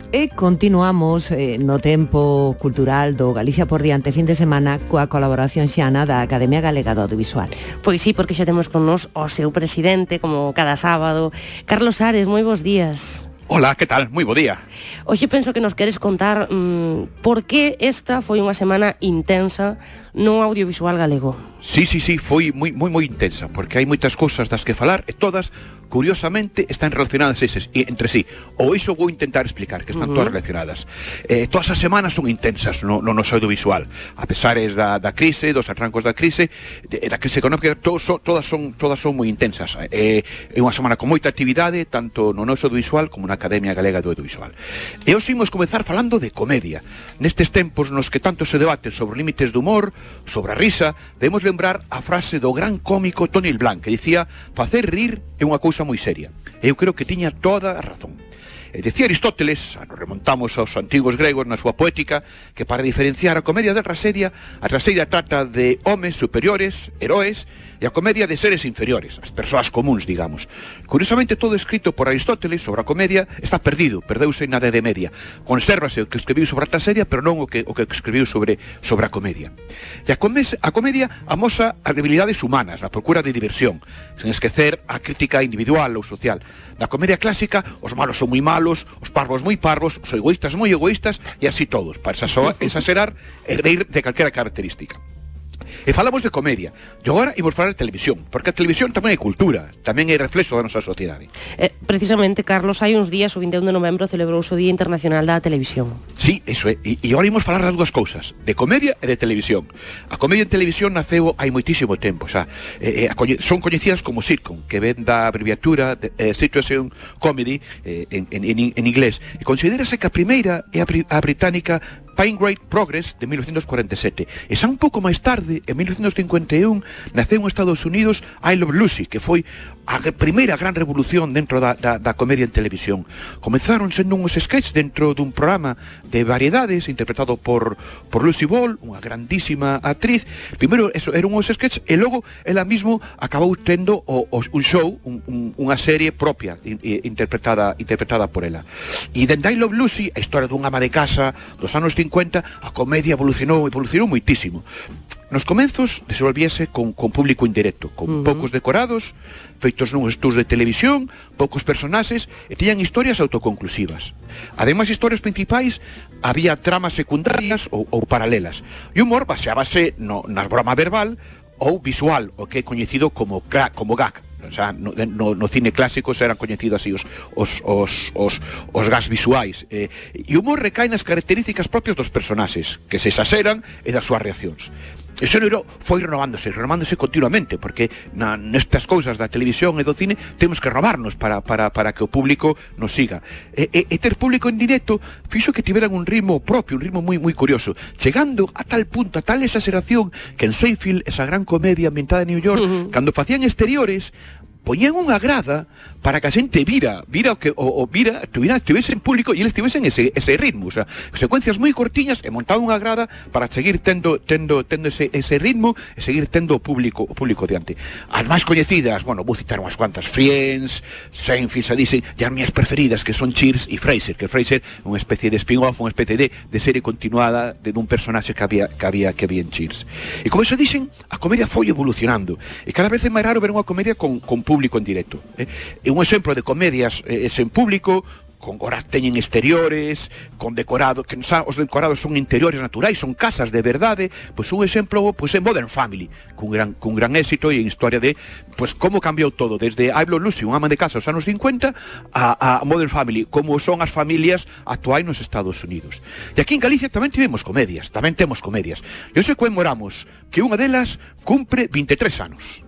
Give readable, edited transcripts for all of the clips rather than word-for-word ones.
E continuamos no tempo cultural do Galicia por diante fin de semana coa colaboración xiana da Academia Galega do Audiovisual. Pois sí, porque xa temos con nos o seu presidente, como cada sábado. Carlos Ares, moi bons días. Hola, que tal? Moi bo día. Hoxe penso que nos queres contar por que esta foi unha semana intensa no audiovisual galego. Sí, foi moi intensa, porque hai moitas cousas das que falar e todas, curiosamente, están relacionadas entre sí. Ou iso vou intentar explicar, que están todas relacionadas. Todas as semanas son intensas no noso audiovisual. A pesares da crise, dos arrancos da crise económica, todas son moi intensas. É unha semana con moita actividade, tanto no noso audiovisual como na Academia Galega do Audiovisual. E hoxe imos comezar falando de comedia. Nestes tempos nos que tanto se debate sobre límites do humor, sobre a risa, debemos lembrar a frase do gran cómico Tony Blanc, que dicía: facer rir é unha cousa moi seria. Eu creo que tiña toda a razón. Decía Aristóteles, nos remontamos aos antigos gregos na súa poética, que para diferenciar a comedia da tragedia, a tragedia trata de homes superiores, heróis, e a comedia de seres inferiores, as persoas comuns, digamos. Curiosamente, todo escrito por Aristóteles sobre a comedia está perdido, perdeuse na Idade Media. Consérvase o que escribiu sobre a tragedia, pero non o que escribiu sobre a comedia. E a comedia amosa as debilidades humanas, a procura de diversión, sen esquecer a crítica individual ou social. Na comedia clásica, os malos son moi malos, os parvos moi parvos, os egoístas moi egoístas, e así todos, para exagerar e reír de calquera característica. E falamos de comedia, e agora imos falar de televisión, porque a televisión tamén é cultura, tamén é reflexo da nosa sociedade. Precisamente, Carlos, hai uns días, o 21 de novembro, celebrouse o Día Internacional da Televisión. Sí, eso é, e agora imos falar das dúas cousas, de comedia e de televisión. A comedia en televisión naceu hai moitísimo tempo, xa. Son coñecidas como sitcom, que ven da abreviatura de Situation Comedy en inglés, e considérase que a primeira é a británica Fine Great Progress de 1947. E xa un pouco máis tarde, en 1951, naceu en Estados Unidos I Love Lucy, que foi a primeira gran revolución dentro da comedia en televisión. Comenzaron sendo uns sketches dentro dun programa de variedades interpretado por Lucy Ball, unha grandísima actriz. Primeiro, eso, eran uns sketches, e logo ela mismo acabou tendo un show, unha serie propia interpretada por ela. E dende I Love Lucy, a historia dunha ama de casa dos anos 50, a comedia evolucionou moitísimo. Nos comenzos desenvolvíase con público indirecto, con poucos decorados, feitos nuns estudos de televisión, poucos personaxes, e tiñan historias autoconclusivas. Ademais, historias principais, había tramas secundarias ou paralelas. E o humor baseábase na broma verbal ou visual, o que é coñecido como gag. O sea, no cine clásico eran coñecidos así os gags visuais. E o humor recae nas características propias dos personaxes, que se exageran e das súas reaccións. E o xénero foi renovándose continuamente, porque nestas cousas da televisión e do cine temos que renovarnos para que o público nos siga. E ter público en directo fixo que tiveran un ritmo propio, un ritmo moi curioso, chegando a tal punto, a tal exageración, que en Seinfeld, esa gran comedia ambientada en New York, cando facían exteriores, poñían unha grada para que a xente vira estivese en público e eles tivesen ese ritmo, o sea, secuencias moi cortiñas, e montaban unha grada para seguir tendo ese ritmo e seguir tendo o público diante. As máis coñecidas, vou citar unhas cuantas: Friends, Seinfeld, se dicen, e as miñas preferidas, que son Cheers e Frasier, que Frasier é unha especie de spin-off, unha especie de serie continuada dun personaxe que había en Cheers. E como se dicen, a comedia foi evolucionando, e cada vez é máis raro ver unha comedia con público en directo. E un exemplo de comedias en público, agora teñen exteriores, con decorado, que os decorados son interiores naturais, son casas de verdade. Pois un exemplo é Modern Family, cun gran éxito e historia de como cambiou todo, desde I Love Lucy, unha ama de casa aos anos 50, a Modern Family, como son as familias actuais nos Estados Unidos. E aquí en Galicia tamén temos comedias. E hoxe conmemoramos que unha delas cumpre 23 anos.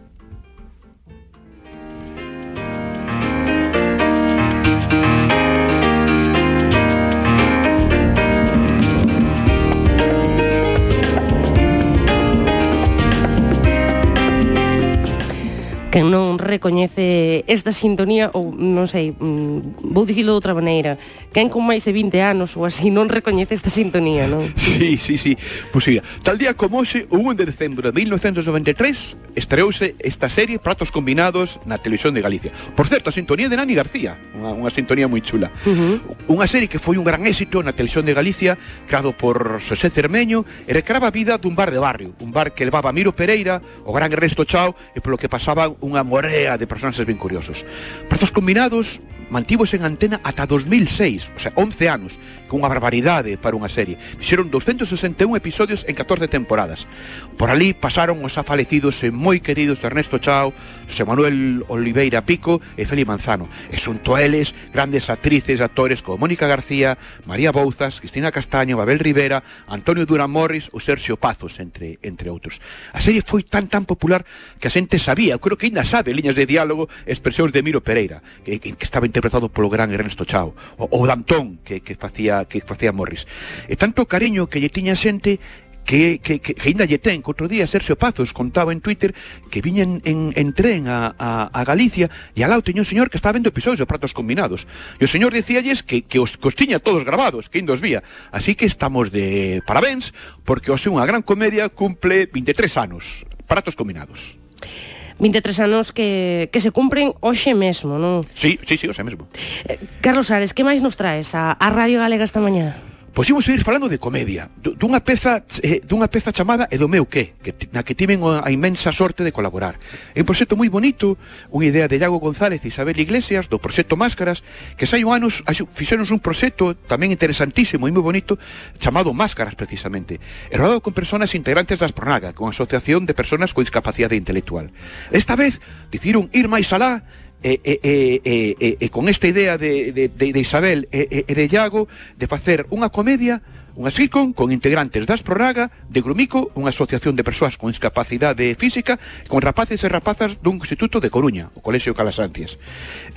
Quen non recoñece esta sintonía, ou non sei, vou dicilo de outra maneira, quen con máis de 20 anos ou así non recoñece esta sintonía, non? Sí. Pois sí, tal día como hoxe, o 1 de decembro de 1993, estreouse esta serie Pratos Combinados na televisión de Galicia. Por certo, a sintonía de Nani García, unha sintonía moi chula. Unha serie que foi un gran éxito na televisión de Galicia, creado por Xosé Cermeño, e recreaba a vida dun bar de barrio, un bar que levaba a Miro Pereira, o gran Ernesto Chao, e polo que pasaban unha morea de personaxes ben curiosos. Pratos Combinados mantivose en antena ata 2006, o sea, 11 anos, con unha barbaridade para unha serie. Fixeron 261 episodios en 14 temporadas. Por ali pasaron os xa falecidos e moi queridos Ernesto Chao, José Manuel Oliveira Pico e Feli Manzano. E xunto a eles, grandes actrices e actores como Mónica García, María Bouzas, Cristina Castaño, Babel Rivera, Antonio Durán Morris ou Sergio Pazos, entre outros. A serie foi tan popular que a xente sabía, eu creo que ainda sabe, liñas de diálogo, expresións de Miro Pereira, que estaba interpretado polo gran Ernesto Chao, ou Dantón, que facía Morris. E tanto cariño que lle tiña xente que ainda lle ten, que outro día Sergio Pazos contaba en Twitter que viñen en tren a Galicia e alao teña un señor que estaba vendo episodios de Pratos Combinados e o señor dicíalles que os tiña todos grabados, que ainda os vía. Así que estamos de parabéns porque hoxe unha gran comedia cumple 23 anos. Pratos Combinados. 23 anos que se cumpren hoxe mesmo, non? Sí, hoxe mesmo. Carlos Ares, que máis nos traes a Radio Galega esta mañá? Pois imos ir falando de comedia, dunha peza chamada E do meu que na que tiven a inmensa sorte de colaborar. É un proxecto moi bonito, unha idea de Iago González e Isabel Iglesias, do proxecto Máscaras, que sai anos fixeron un proxecto tamén interesantísimo e moi bonito, chamado Máscaras, precisamente, e rodado con personas integrantes das Pronaga, con a Asociación de Personas con Discapacidade Intelectual. Esta vez decidiron ir máis alá con esta idea de Isabel e de Iago de facer unha comedia, unha sitcom con integrantes das Pronaga, de Grumico, unha asociación de persoas con discapacidade física, con rapaces e rapazas dun instituto de Coruña, o Colexio Calasantias.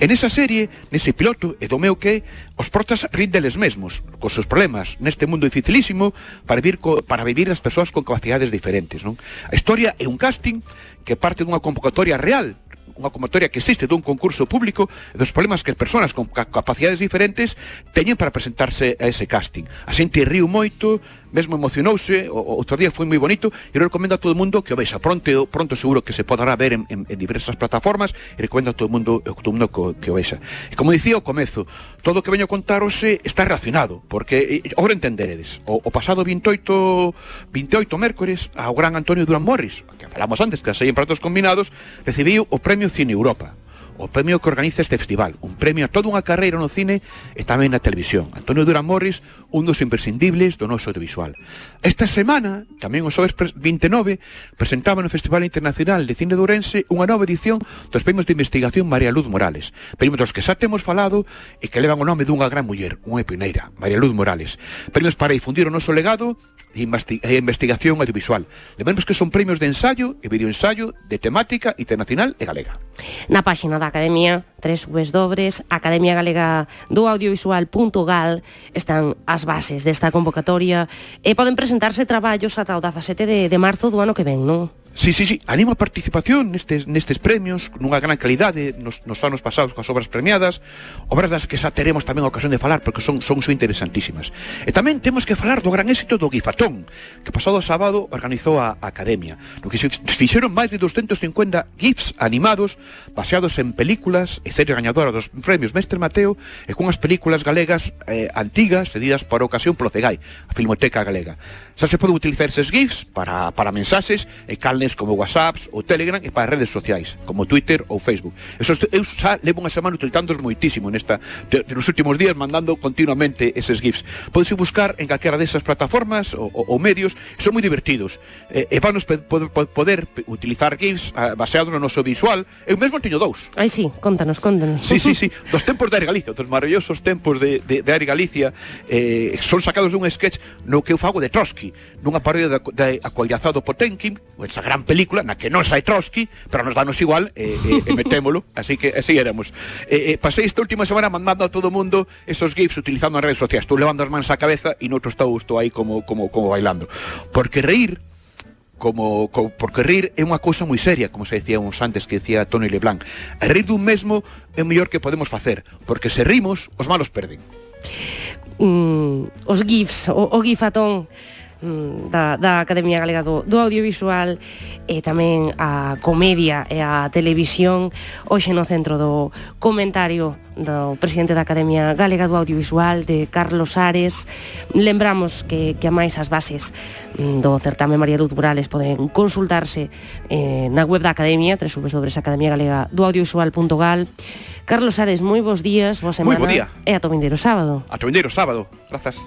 En esa serie, nese piloto, E do meu que, os protas rin deles mesmos, cos seus problemas neste mundo dificilísimo para vivir as persoas con capacidades diferentes, non? A historia é un casting que parte dunha convocatoria real, unha convocatoria que existe dun concurso público e dos problemas que as persoas con capacidades diferentes teñen para presentarse a ese casting. A xente riu moito, mesmo emocionouse, outro día foi moi bonito, e eu recomendo a todo o mundo que o vexa. Pronto seguro que se poderá ver en diversas plataformas, e recomendo a todo o mundo que o vexa. E como dicía ao comezo, todo o que veño a contar hoxe está relacionado, porque, agora entenderedes, o pasado 28 mércores, ao gran Antonio Durán Morris, que falamos antes, que sei en Pratos Combinados, recibiu o Premio Cine Europa, o premio que organiza este festival, un premio a toda unha carreira no cine e tamén na televisión. Antonio Durán Morris, un dos imprescindibles do noso audiovisual. Esta semana, tamén o xoves 29, presentaba no Festival Internacional de Cine de Ourense unha nova edición dos premios de investigación María Luz Morales, premios dos que xa temos falado e que levan o nome dunha gran muller, unha pioneira, María Luz Morales. Premios para difundir o noso legado e investigación audiovisual. Lembremos que son premios de ensayo e videoensayo de temática internacional e galega. Na páxina da Academia, www.academiagalega.audiovisual.gal, están as bases desta convocatoria e poden presentarse traballos ata o 17 de marzo do ano que ven, non? Sí, animo a participación nestes premios nunha gran calidade nos anos pasados coas obras premiadas, obras das que xa teremos tamén a ocasión de falar porque son interesantísimas. E tamén temos que falar do gran éxito do Gifatón, que pasado sábado organizou a Academia, no que se fixeron máis de 250 GIFs animados baseados en películas e series gañadoras dos premios Mestre Mateo e cunhas películas galegas antigas cedidas para ocasión polo CEGAI, a Filmoteca Galega. Xa se poden utilizar eses GIFs para mensaxes e calnes como WhatsApps ou Telegram e para redes sociais, como Twitter ou Facebook. Eu xa levo unha semana utilizándoos moitísimo nos últimos días, mandando continuamente eses GIFs. Podes buscar en calquera desas plataformas ou medios, son moi divertidos. E vanos poder utilizar GIFs baseados no noso visual. Eu mesmo teño dous. Ai, sí, contanos. Sí, dos tempos de Aire Galicia, dos maravillosos tempos de Aire Galicia, son sacados dun sketch no que eu fago de Trotsky, nunha parodia de Acoirazado Potemkin, esa gran película na que non sai Trotsky, pero nos danos igual e metémolo, así que así éramos. Pasei esta última semana mandando a todo o mundo esos GIFs utilizando as redes sociais. Estou levando as mans á cabeza e noutro estou aí como bailando. Porque reír porque rir é unha cousa moi seria, como se dicía uns antes que dicía Tony Leblanc. E rir dun mesmo é o mellor que podemos facer, porque se rimos, os malos perden. Os GIFs, o gifatón da Academia Galega do Audiovisual e tamén a comedia e a televisión hoxe no centro do comentario do presidente da Academia Galega do Audiovisual, de Carlos Ares. Lembramos que a máis as bases do certame María Luz Morales poden consultarse na web da Academia, www.academiagalega.audiovisual.gal. Carlos Ares, moi bons días, boa semana. Moi bo día. E ata o vindeiro sábado. Ata o vindeiro sábado. Grazas.